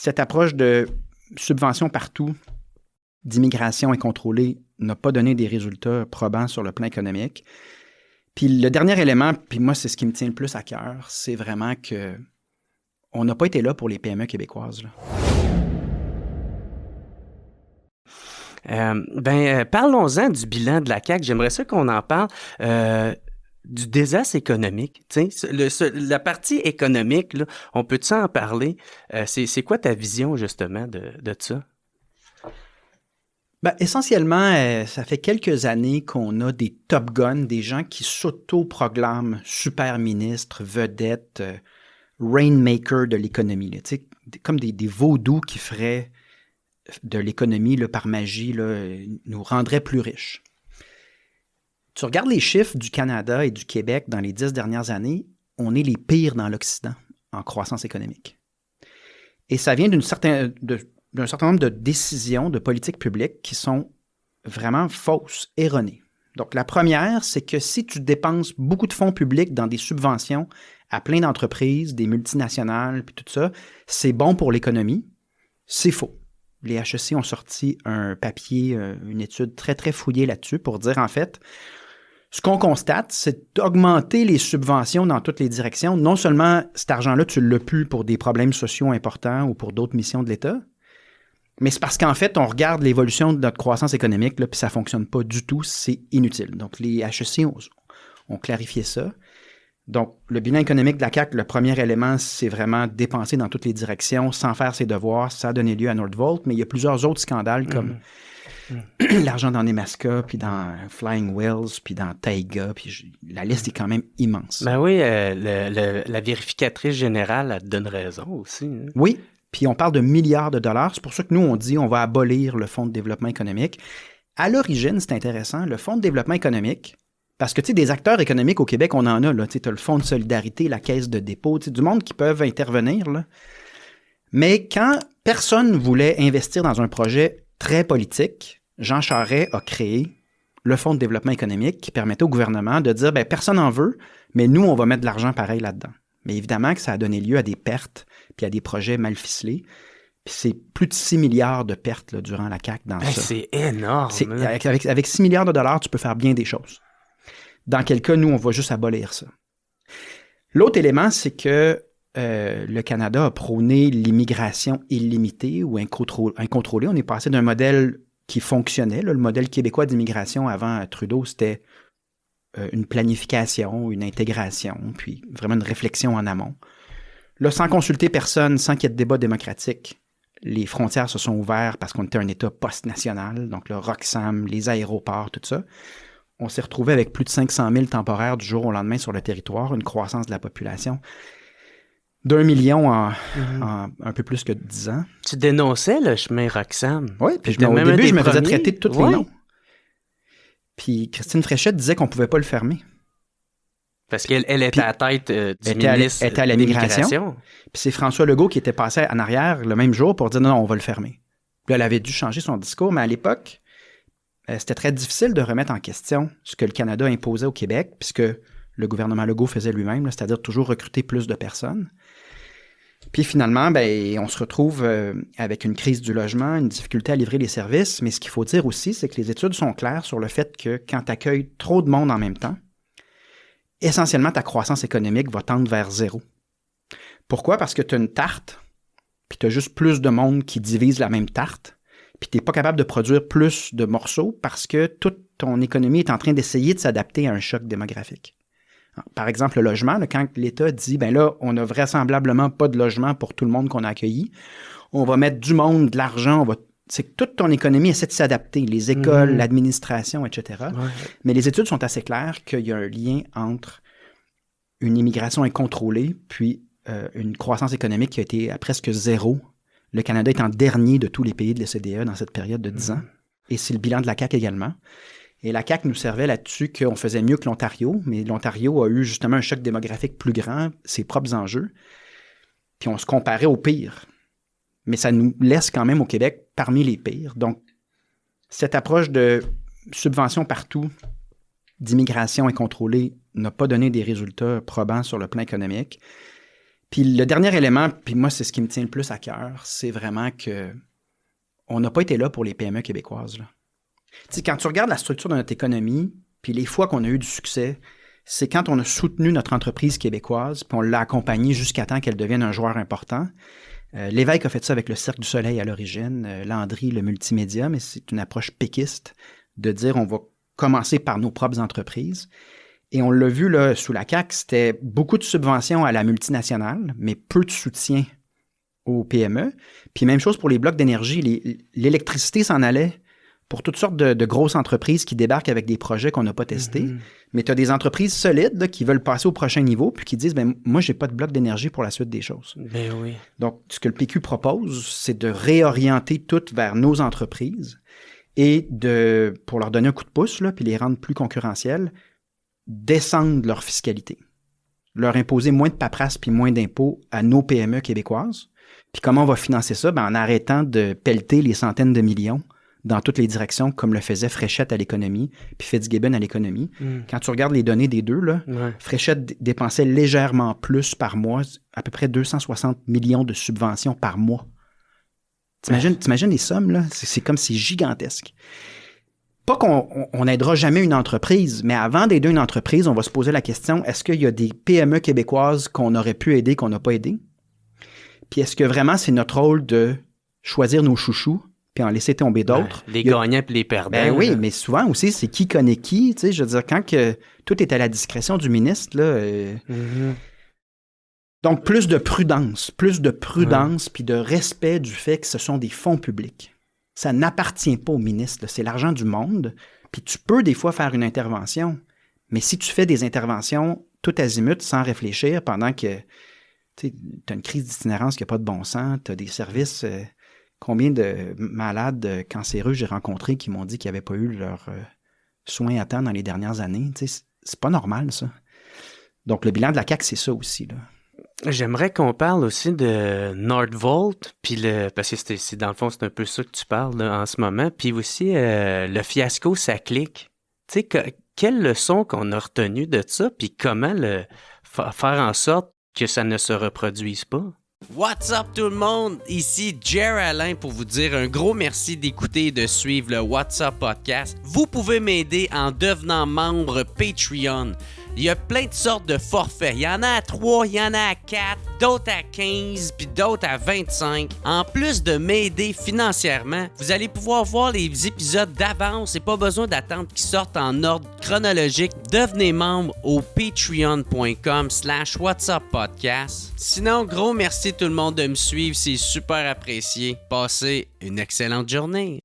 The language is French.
Cette approche de subvention partout, d'immigration incontrôlée, n'a pas donné des résultats probants sur le plan économique. Puis le dernier élément, puis moi, c'est ce qui me tient le plus à cœur, c'est vraiment que on n'a pas été là pour les PME québécoises, là. Parlons-en du bilan de la CAQ. J'aimerais ça qu'on en parle du désastre économique. La partie économique, là, on peut-tu en parler? C'est quoi ta vision, justement, de ça? Essentiellement, ça fait quelques années qu'on a des top guns, des gens qui s'auto-proclament super ministres, vedettes, rainmaker de l'économie. Là, comme des vaudous qui feraient de l'économie là, par magie, là, nous rendraient plus riches. Tu regardes les chiffres du Canada et du Québec dans les 10 dernières années, on est les pires dans l'Occident en croissance économique. Et ça vient d'un certain nombre de décisions de politiques publiques qui sont vraiment fausses, erronées. Donc, la première, c'est que si tu dépenses beaucoup de fonds publics dans des subventions à plein d'entreprises, des multinationales, puis tout ça, c'est bon pour l'économie. C'est faux. Les HEC ont sorti un papier, une étude très, très fouillée là-dessus pour dire, en fait, ce qu'on constate, c'est d'augmenter les subventions dans toutes les directions. Non seulement cet argent-là, tu ne l'as plus pour des problèmes sociaux importants ou pour d'autres missions de l'État, mais c'est parce qu'en fait, on regarde l'évolution de notre croissance économique, là, puis ça ne fonctionne pas du tout, c'est inutile. Donc, les HEC ont clarifié ça. Donc, le bilan économique de la CAQ, le premier élément, c'est vraiment dépenser dans toutes les directions sans faire ses devoirs. Ça a donné lieu à Nordvolt, mais il y a plusieurs autres scandales comme l'argent dans Nemaska, puis dans Flying Whales, puis dans Taiga, puis la liste est quand même immense. Ben oui, la vérificatrice générale, elle te donne raison aussi. Hein? Oui, puis on parle de milliards de dollars. C'est pour ça que nous, on dit on va abolir le Fonds de développement économique. À l'origine, c'est intéressant, le Fonds de développement économique, parce que, tu sais, des acteurs économiques au Québec, on en a, là. Tu as le Fonds de solidarité, la Caisse de dépôt, tu sais, du monde qui peuvent intervenir, là. Mais quand personne voulait investir dans un projet très politique, Jean Charest a créé le Fonds de développement économique qui permettait au gouvernement de dire, personne n'en veut, mais nous, on va mettre de l'argent pareil là-dedans. Mais évidemment que ça a donné lieu à des pertes, puis à des projets mal ficelés. Puis c'est plus de 6 milliards de pertes là, durant la CAQ dans ça. C'est énorme. Avec 6 milliards de dollars, tu peux faire bien des choses. Dans quel cas, nous, on va juste abolir ça. L'autre élément, c'est que le Canada a prôné l'immigration illimitée ou incontrôlée. On est passé d'un modèle qui fonctionnait. Là, le modèle québécois d'immigration avant Trudeau, c'était une planification, une intégration, puis vraiment une réflexion en amont. Là, sans consulter personne, sans qu'il y ait de débat démocratique, les frontières se sont ouvertes parce qu'on était un État post-national, donc le Roxham, les aéroports, tout ça. On s'est retrouvé avec plus de 500 000 temporaires du jour au lendemain sur le territoire, une croissance de la population d'1 million en un peu plus que 10 ans. Tu dénonçais le chemin Roxham. Oui, puis au début, je me faisais traiter de tous les noms. Puis Christine Fréchette disait qu'on ne pouvait pas le fermer. Parce qu'elle était à la tête du ministre était à la migration. Puis c'est François Legault qui était passé en arrière le même jour pour dire non, on va le fermer. Puis là, elle avait dû changer son discours, mais à l'époque, c'était très difficile de remettre en question ce que le Canada imposait au Québec, puisque le gouvernement Legault faisait lui-même, là, c'est-à-dire toujours recruter plus de personnes. Puis finalement, on se retrouve avec une crise du logement, une difficulté à livrer les services, mais ce qu'il faut dire aussi, c'est que les études sont claires sur le fait que quand tu accueilles trop de monde en même temps, essentiellement, ta croissance économique va tendre vers zéro. Pourquoi? Parce que tu as une tarte, puis tu as juste plus de monde qui divise la même tarte, puis tu n'es pas capable de produire plus de morceaux parce que toute ton économie est en train d'essayer de s'adapter à un choc démographique. Par exemple, le logement, là, quand l'État dit, là, on n'a vraisemblablement pas de logement pour tout le monde qu'on a accueilli, on va mettre du monde, de l'argent, c'est que toute ton économie essaie de s'adapter, les écoles, l'administration, etc. Ouais. Mais les études sont assez claires qu'il y a un lien entre une immigration incontrôlée puis une croissance économique qui a été à presque zéro. Le Canada est en dernier de tous les pays de l'OCDE dans cette période de 10 ans. Et c'est le bilan de la CAQ également. Et la CAQ nous servait là-dessus qu'on faisait mieux que l'Ontario, mais l'Ontario a eu justement un choc démographique plus grand, ses propres enjeux, puis on se comparait au pire. Mais ça nous laisse quand même au Québec parmi les pires. Donc, cette approche de subvention partout, d'immigration incontrôlée, n'a pas donné des résultats probants sur le plan économique. Puis le dernier élément, puis moi, c'est ce qui me tient le plus à cœur, c'est vraiment que on n'a pas été là pour les PME québécoises. Là. Tu sais, quand tu regardes la structure de notre économie, puis les fois qu'on a eu du succès, c'est quand on a soutenu notre entreprise québécoise, puis on l'a accompagnée jusqu'à temps qu'elle devienne un joueur important. L'évêque a fait ça avec le Cirque du Soleil à l'origine, Landry, le multimédia, mais c'est une approche péquiste de dire on va commencer par nos propres entreprises. Et on l'a vu là, sous la CAQ, c'était beaucoup de subventions à la multinationale, mais peu de soutien aux PME. Puis même chose pour les blocs d'énergie, l'électricité s'en allait pour toutes sortes de grosses entreprises qui débarquent avec des projets qu'on n'a pas testés. Mm-hmm. Mais tu as des entreprises solides là, qui veulent passer au prochain niveau puis qui disent moi, j'ai pas de bloc d'énergie pour la suite des choses. Ben oui. Donc, ce que le PQ propose, c'est de réorienter tout vers nos entreprises et pour leur donner un coup de pouce là, puis les rendre plus concurrentielles, descendre leur fiscalité. Leur imposer moins de paperasse puis moins d'impôts à nos PME québécoises. Puis comment on va financer ça? En arrêtant de pelleter les centaines de millions dans toutes les directions, comme le faisait Fréchette à l'économie, puis Fitzgibbon à l'économie. Quand tu regardes les données des deux, là, Fréchette dépensait légèrement plus par mois, à peu près 260 millions de subventions par mois. T'imagines les sommes, là? C'est comme c'est gigantesque. Pas qu'on n'aidera jamais une entreprise, mais avant d'aider une entreprise, on va se poser la question, est-ce qu'il y a des PME québécoises qu'on aurait pu aider, qu'on n'a pas aidé? Puis est-ce que vraiment c'est notre rôle de choisir nos chouchous puis en laisser tomber d'autres? Les gagnants puis les perdants. Ben oui, mais souvent aussi, c'est qui connaît qui. Tu sais, je veux dire, quand tout est à la discrétion du ministre, là... Donc, plus de prudence puis de respect du fait que ce sont des fonds publics. Ça n'appartient pas au ministre, là, c'est l'argent du monde, puis tu peux des fois faire une intervention, mais si tu fais des interventions tout azimut sans réfléchir pendant que tu as une crise d'itinérance qui n'a pas de bon sens, tu as des services... combien de malades cancéreux j'ai rencontrés qui m'ont dit qu'ils n'avaient pas eu leurs soins à temps dans les dernières années. Tu sais, c'est pas normal, ça. Donc, le bilan de la CAQ, c'est ça aussi, là. J'aimerais qu'on parle aussi de Nordvolt, puis parce que c'est dans le fond, c'est un peu ça que tu parles là, en ce moment, puis aussi le fiasco SACLIC. Tu sais, quelle leçon qu'on a retenue de ça, puis comment faire en sorte que ça ne se reproduise pas? What's up tout le monde? Ici Jer Alain pour vous dire un gros merci d'écouter et de suivre le What's Up Podcast. Vous pouvez m'aider en devenant membre Patreon. Il y a plein de sortes de forfaits. Il y en a à 3, il y en a à 4, d'autres à 15, puis d'autres à 25. En plus de m'aider financièrement, vous allez pouvoir voir les épisodes d'avance et pas besoin d'attendre qu'ils sortent en ordre chronologique. Devenez membre au patreon.com/whatsuppodcast. Sinon, gros merci tout le monde de me suivre, c'est super apprécié. Passez une excellente journée.